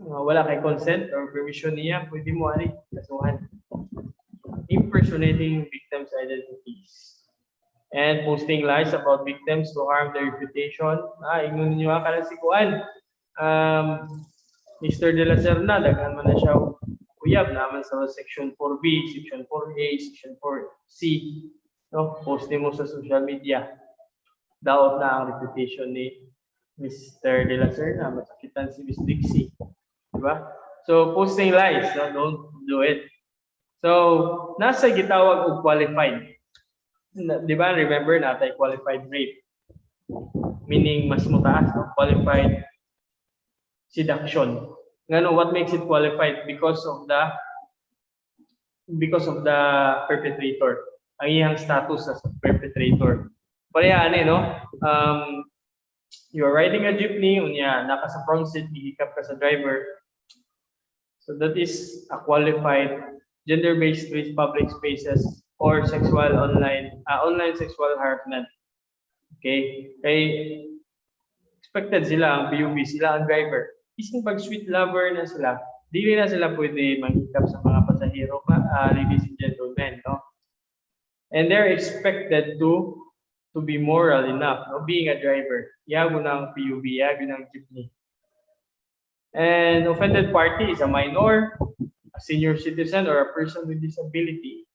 [SPEAKER 1] wala kay consent or permission niya, pwede mo kasuhan. Impersonating victims' identities and posting lies about victims to harm their reputation. Ingon niyo ka lang si Kuan. Mr. De La Serna, daghan man na siya uyab naman sa section 4B, section 4A, section 4C. No, posting mo sa social media. Daot na ang reputation ni Mr. De La Serna, masakitan si Miss Dixie. Diba? So, posting lies, no? Don't do it. So, nasa gitawag og qualified. Diba? Remember natin, qualified rape. Meaning, mas mataas, no? Qualified seduction. Ngano, what makes it qualified? Because of the perpetrator. Ang iyang status as perpetrator. Parehas no? You're riding a jeepney, unya naka sa front seat, hihikap ka sa driver. So that is a qualified gender-based public spaces or online sexual harassment. Okay? Kay expected sila ang PUB, sila ang driver. Isang pag sweet lover na sila, dili na sila pwede manghikap sa mga pasahero, ladies and gentlemen, no? And they're expected to be moral enough, no? Being a driver. Yago ng PUB, yago ng jeepney. And offended party is a minor, a senior citizen, or a person with disability.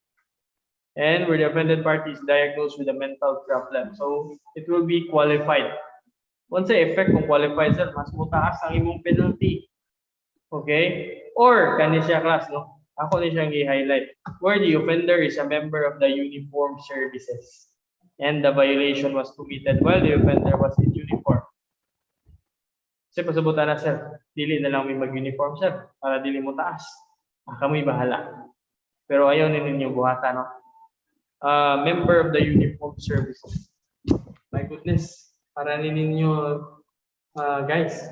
[SPEAKER 1] And where the offended party is diagnosed with a mental problem. So it will be qualified. Once the effect kung qualified sir, mas mutaas ang imong penalty. Okay? Or kani siya class, no? Ako na siyang i-highlight. Where the offender is a member of the uniformed services and the violation was committed while the offender was in uniform. Kasi pasabutan na, sir, dili na lang may mag-uniform, sir, para dili mo taas. Kamoy bahala. Pero ayaw ninyo buhatan, no? Member of the uniformed services. My goodness, para ninyo, guys,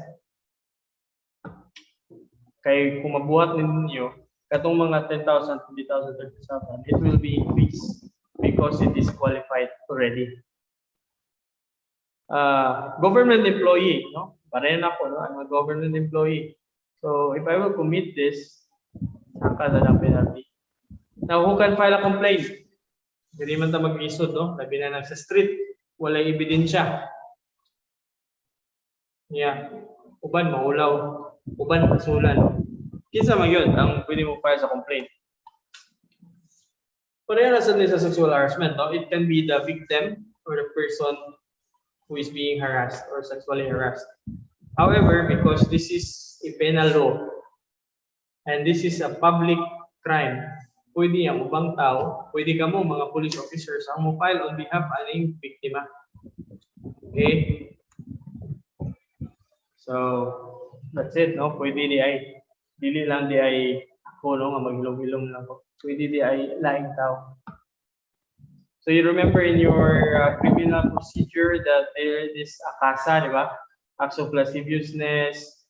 [SPEAKER 1] kay kung mabuhat ninyo, katong mga 10,000, 20,000, 30,000, it will be increased because it is qualified already. Government employee, no? Pareho na ako, no? I'm a government employee. So if I will commit this, saka na lang penalty. Now, who can file a complaint? Hindi man ta mag-isod, no? Labi na sa street, wala ebidensya. Yeah. Uban maulaw, uban pasulan. Kinsa man yun ang pwede mo file sa complaint. Pareho na sa sexual harassment, no? It can be the victim or the person who is being harassed or sexually harassed. However, because this is a penal law and this is a public crime, pwede ang ubang tao, pwede ka mo mga police officers ang mo file on behalf aning biktima. Okay? So, that's it, no? Pwede di ay, dili lang di ay ako, no? Nga maghilom-hilom lang po. Pwede di ay laing tao. So, you remember in your criminal procedure that there is akasa, di ba? Acts of lasciviousness,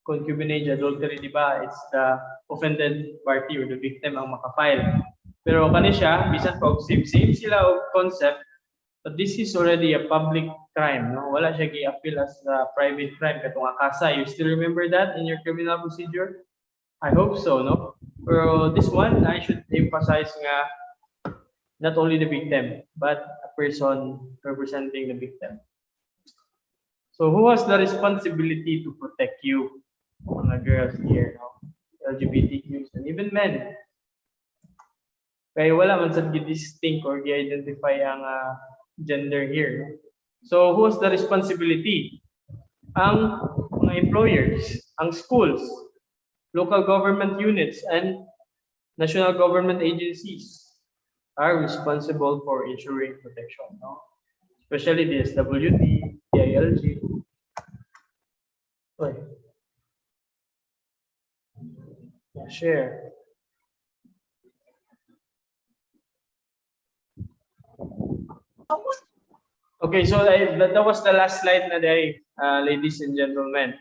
[SPEAKER 1] concubinage, adultery, di ba? It's the offended party or the victim ang makafile. Pero kani siya, bisan pa same sila og concept, but this is already a public crime, no? Wala siya gi-appeal as a private crime katong akasa. You still remember that in your criminal procedure? I hope so, no? Pero this one, I should emphasize nga not only the victim, but a person representing the victim. So who has the responsibility to protect you? Mga girls here, no? LGBTQs, and even men. Kaya wala man sa distinct or i-identify ang gender here. No? So who has the responsibility? Ang mga employers, ang schools, local government units, and national government agencies are responsible for ensuring protection. No? Especially the SWD, DILG. Okay. Share. Okay, so that was the last slide na day, ladies and gentlemen.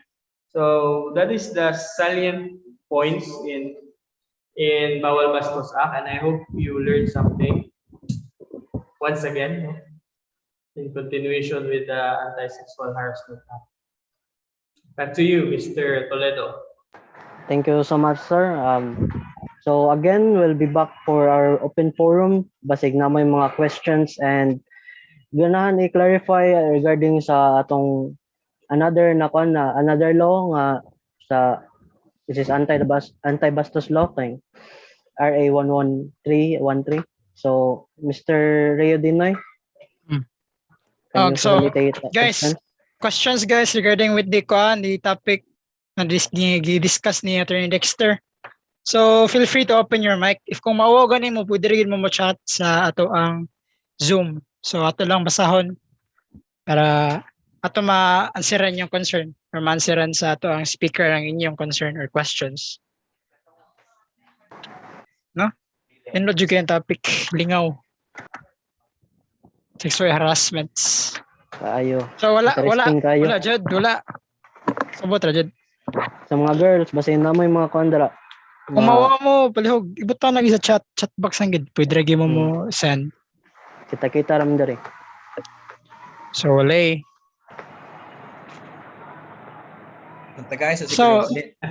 [SPEAKER 1] So that is the salient points in Bawal Bastos Act, and I hope you learned something once again in continuation with the Anti-Sexual Harassment Act. Back to you, Mr. Toledo.
[SPEAKER 5] Thank you so much, sir. So again, we'll be back for our open forum. Basig na may mga questions and ganahan i-clarify regarding sa atong another law nga sa this is anti-bastos law thing, RA 11313. So Mr. Reo Dinoy, can you
[SPEAKER 4] So
[SPEAKER 5] facilitate
[SPEAKER 4] guys, questions guys regarding with the topic na discuss ni Attorney Dexter. So feel free to open your mic. If kung mauwagan mo, pwede rin mo chat sa ato ang Zoom. So ato lang basahon para ato ma-answeran yung concern or ma-answeran sa ato ang speaker ang inyong concern or questions. No? Ano juga yung topic? Lingaw. Sexual harassments.
[SPEAKER 5] Kayo.
[SPEAKER 4] So wala Jud, wala. Sabot ra Jud.
[SPEAKER 5] Sa mga girls, basahin na mo yung mga kondra.
[SPEAKER 4] Kung mawa mo, palihog, ibot pa lagi sa chat box ang gid. Pwede lagi mo send.
[SPEAKER 5] Kita-kita ram diri.
[SPEAKER 4] So wala eh.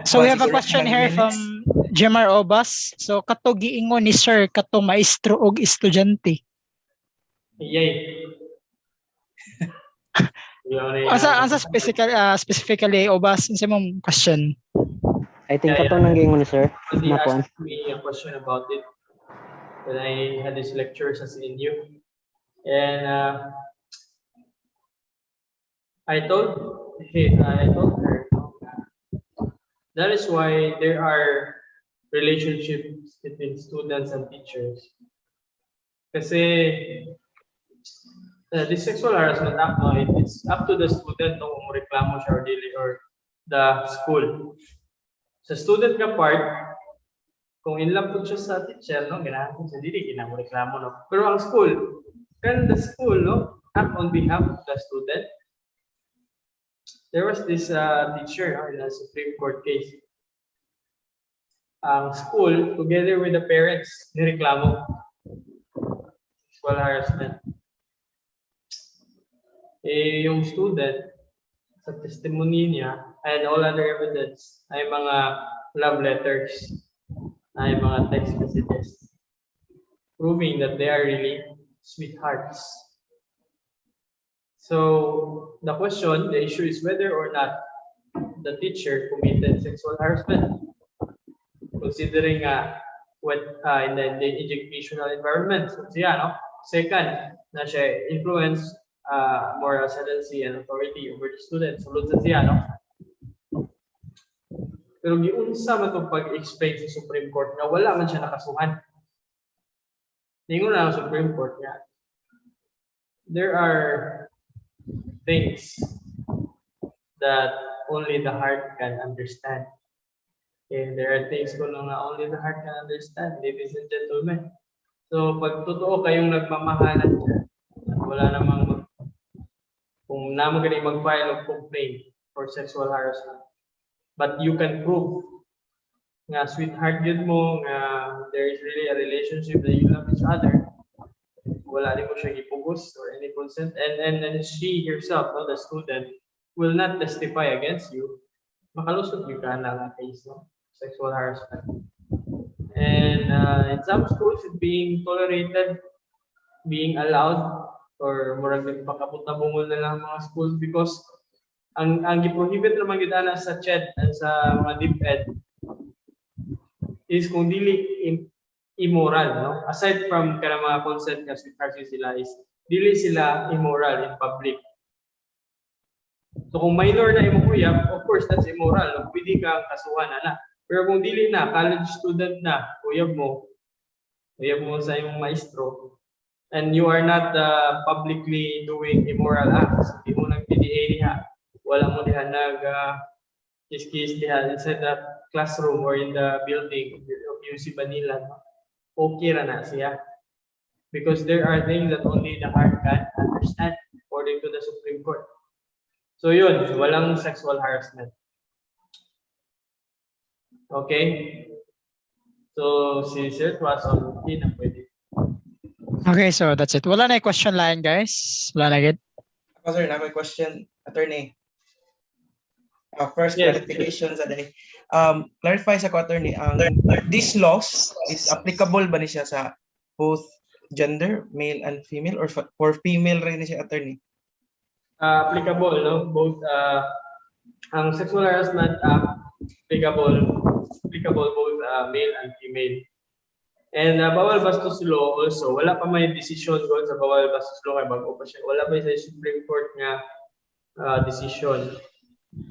[SPEAKER 4] So we have a question here from Jemar Obas. So kato giingon ni sir kato maestro og estudyante.
[SPEAKER 1] Yay.
[SPEAKER 4] Asa specifically Obas sa mong question?
[SPEAKER 5] I think kato nang giingon ni sir.
[SPEAKER 1] He asked me a question about it when I had this lecture sa CNU. And I told her that is why there are relationships between students and teachers. Kasi this sexual harassment act, no, it's up to the student no, kung reklamo siya or dili or the school. Sa student ka part, kung in love po siya sa teacher, no, ganahan ko siya, dili reklamo, no. Pero ang school, can the school, no, act on behalf of the student? There was this teacher no, in a Supreme Court case. Ang school, together with the parents, nireklamo sexual harassment. Yung student, sa testimony niya, and all other evidence, ay mga love letters, ay mga text messages, proving that they are really sweethearts. So, the question, the issue is whether or not the teacher committed sexual harassment. Considering what in the educational environment. So, siya, no? Second, na siya influence moral ascendancy and authority over the students. Sulod sa siya, no? Pero giunsa man itong pag-explain sa Supreme Court na wala man siya nakasuhan. Ningon na ang Supreme Court niya. There are things that only the heart can understand. And there are things ko na only the heart can understand, ladies and gentlemen. So, pag totoo kayong nagmamahalan dyan, wala namang, kung naman ganun mag-file of complaint for sexual harassment, but you can prove nga sweetheart yun mo, nga there is really a relationship that you love each other, wala din mo siya gipugos or any consent, and she herself, no, the student, will not testify against you, makalusot yung ka na case, no? Sexual harassment. And in some schools, it's being tolerated, being allowed, or murag nagpakapot-tabungol na lang mga schools because ang giprohibit naman yun na sa CHED and sa mga DepEd is kung dili immoral, no? Aside from kana mga consent nga sweetheart sila is dili sila immoral in public. So kung minor na imong uyab, of course that's immoral, no? Pwede kang kasuhan na. Pero kung dili na, college student na, uyab mo sa imong maestro, and you are not publicly doing immoral acts, hindi mo nang PDA diha, wala mo diha kiss-kiss diha inside the classroom or in the building of UC Manila, okay ra na siya. Because there are things that only the heart can understand according to the Supreme Court. So yun, walang sexual harassment. Okay? So, si Sir Watson, hindi na pwede.
[SPEAKER 4] Okay, so that's it. Wala na yung question line, guys. Wala na agad.
[SPEAKER 3] Ako, sir, na may question, attorney. First
[SPEAKER 1] Yes.
[SPEAKER 3] clarification sa day. Clarify sa ko, attorney, this laws is applicable ba ni siya sa both gender, male and female, or for female rin siya, attorney?
[SPEAKER 1] Applicable, no? Both, ang sexual harassment applicable both male and female. And bawal bastos law also, wala pa may decision doon sa bawal bastos law kay bago pa siya. Wala pa sa Supreme Court nga decision.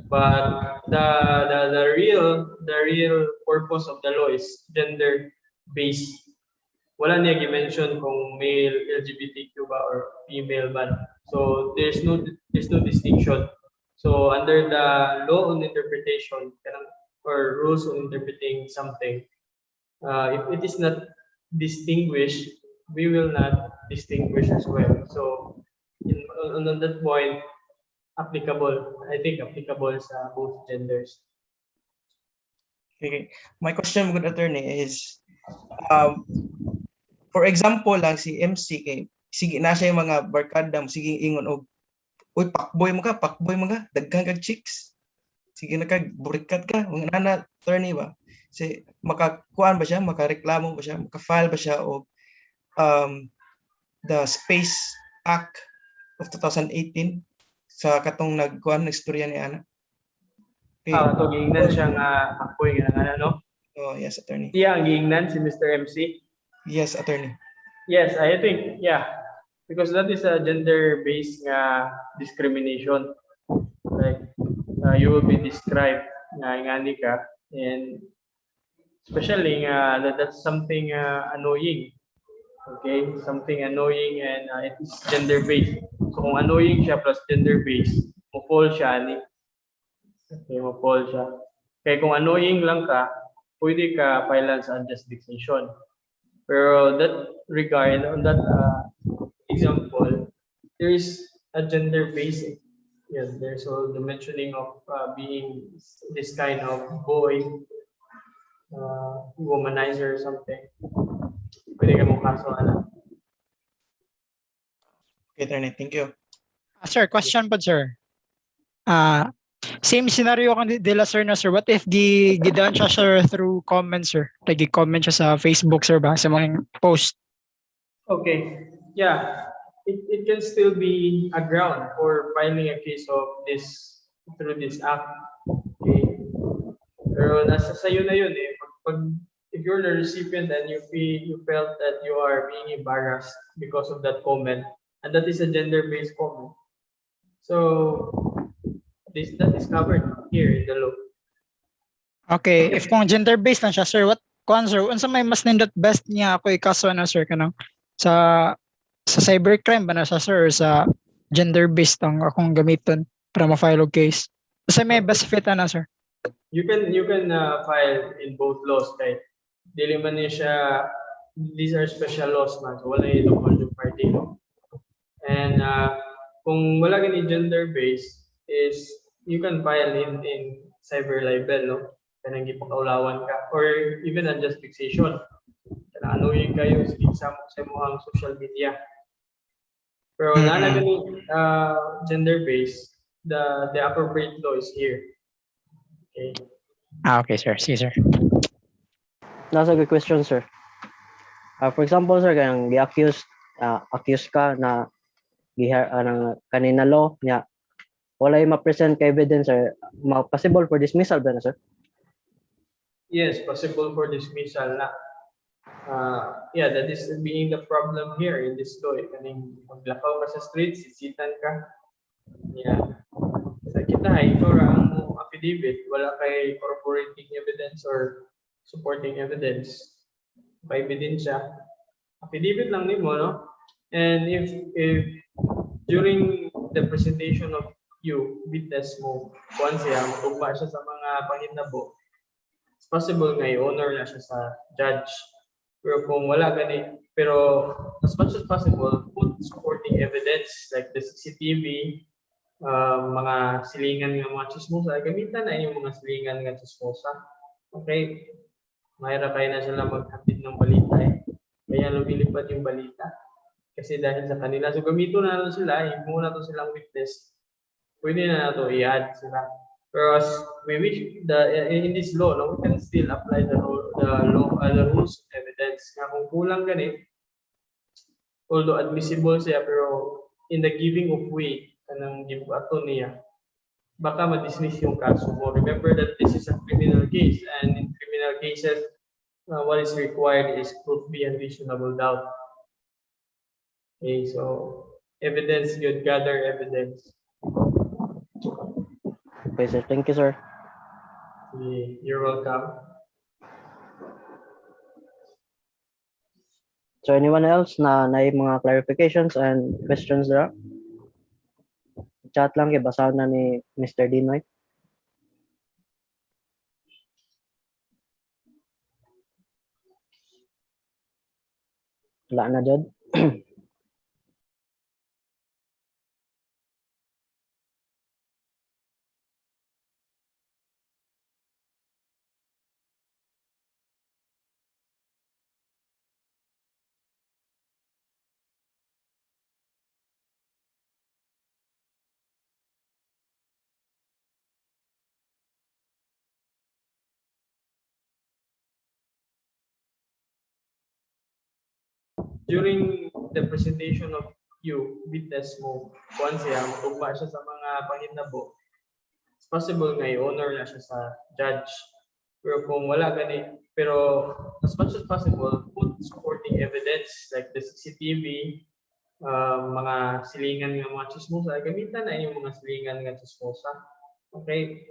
[SPEAKER 1] But the real purpose of the law is gender based. Wala niya gi-mention kung male LGBTQ ba or female ba. So there's no distinction. So under the law on interpretation or rules on interpreting something, if it is not distinguished, we will not distinguish as well. So on that point, applicable. I think applicable sa both genders.
[SPEAKER 3] Okay. My question, good attorney, is for example lang si MC kay sige na siya yung mga barkada sige ingon og uy pakboy mo ka daghan kag chicks. Sige na kag burikat ka, mga nana attorney ba? Si makakuan ba siya, makareklamo ba siya, maka-file ba siya og the Space Act of 2018 sa katong nagkuan na istorya ni Ana. Okay.
[SPEAKER 1] Ito giingnan siya nga pakboy nga no?
[SPEAKER 3] Oh, yes, attorney.
[SPEAKER 1] Siya ang giingnan si Mr. MC.
[SPEAKER 3] Yes, attorney.
[SPEAKER 1] Yes, I think because that is a gender-based discrimination. Like you will be described nga ingani ka, and especially that's something annoying. Okay, something annoying and it is gender-based. So kung annoying siya plus gender-based, mo-fall siya ni. Okay, mo-fall siya. Kaya kung annoying lang ka, pwede ka file sa unjust vexation. Pero that regard, on that example, there is a gender-based. Yes, there's all the mentioning of being this kind of boy, womanizer or something. Pwede ka mong kaso,
[SPEAKER 3] Okay, attorney, thank you.
[SPEAKER 4] Sir, question po, sir. Same scenario kan dila sir na sir. What if gidaan siya sir through comments sir? Like comment siya sa Facebook sir ba sa mga post?
[SPEAKER 1] Okay, yeah, it can still be a ground for filing a case of this through this act. Okay, pero nasa sayo na yun eh. If you're the recipient and you felt that you are being embarrassed because of that comment, and that is a gender-based comment, so that is covered here in the law.
[SPEAKER 4] Okay, if kung gender-based lang siya sir, what kuan sir, unsa may mas nindot best niya ako ikaso na sir kanang sa cybercrime ba na sa sir or sa gender-based ang akong gamiton para ma-file og case? Unsa may best fit na sir?
[SPEAKER 1] You can file in both laws kay dili man ni siya, these are special laws man, so wala yung local yung party law. And kung wala gani gender-based is you can file in cyber libel, no? Kanang gipakaulawan ka or even unjust fixation. Kanang anuhin kayo sa mga social media. Pero na gani gender-based, the appropriate law is here. Okay.
[SPEAKER 4] Okay sir, sige sir.
[SPEAKER 5] That's a good question, sir. For example, sir, kayang accuse ka na kanina law niya wala yung ma-present ka evidence, sir, possible for dismissal ba na, sir?
[SPEAKER 1] Yes, possible for dismissal na. Yeah, that is being the problem here in this law. Kaning maglakaw ka sa street, sisitan ka. Yeah. Sa kita, ito ang affidavit, wala kay corroborating evidence or supporting evidence. May ebidensya. Affidavit lang nimo, no? And if during the presentation of you, witness mo, kuan siya, matugma siya sa mga panghitabo, it's possible nga i-honor na siya sa judge. Pero kung wala gani, pero as much as possible, put supporting evidence like the CCTV, mga silingan ng mga chismosa, gamitan na yung mga silingan ng chismosa. Okay? Mahirap kayo na sila maghatid ng balita eh. Kaya lumilipad yung balita. Kasi dahil sa kanila. So gamito na natin sila, imo na to silang witness. Pwede na nato i-add sila. Pero as we wish, in this law, no, we can still apply the rules of evidence. Nga kung kulang ganit, although admissible siya, pero in the giving of way, kanang give ato niya, baka ma-dismiss yung kaso mo. Remember that this is a criminal case, and in criminal cases, what is required is proof beyond reasonable doubt. Okay, so evidence, you'd gather evidence.
[SPEAKER 5] Okay, sir. Thank you, sir.
[SPEAKER 1] You're welcome.
[SPEAKER 5] So anyone else na mga clarifications and questions there? Chat lang kay basahan na ni Mr. Dinoy. Wala na jud.
[SPEAKER 1] During the presentation of you, witness mo, kuan siya, matugma siya sa mga panghitabo, it's possible nga i-honor na siya sa judge. Pero kung wala gani, pero as much as possible, put supporting evidence like the CCTV, mga silingan ng mga chismosa, gamitan na yung mga silingan ng chismosa. Okay?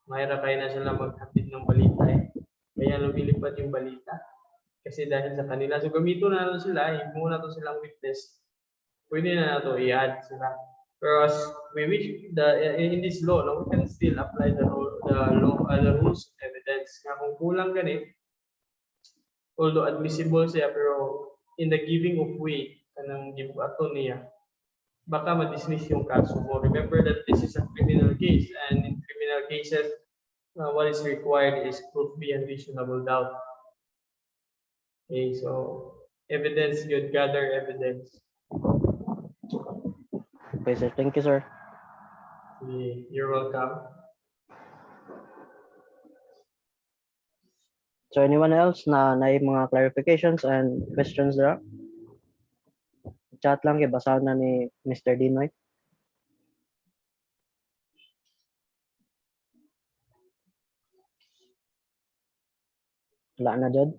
[SPEAKER 1] Mahirap kayo na sila maghatid ng balita eh. Kaya lumilipad yung balita. Kasi dahil sa kanila. So gamito na nato sila, muna to silang witness. Pwede na nato i-add sila. Pero as we wish in this law, no, we can still apply the rules of evidence. Nga kung kulang ganit, although admissible siya, pero in the giving of way, kanang give ato niya, baka ma-dismiss yung kaso mo. Remember that this is a criminal case, and in criminal cases, what is required is proof beyond reasonable doubt. Okay, so evidence, you'd gather evidence.
[SPEAKER 5] Okay, sir. Thank you, sir.
[SPEAKER 1] Okay, you're welcome.
[SPEAKER 5] So anyone else na mga clarifications and questions there? Chat lang kay basahan na ni Mr. Dinoy. Wala na, Jod.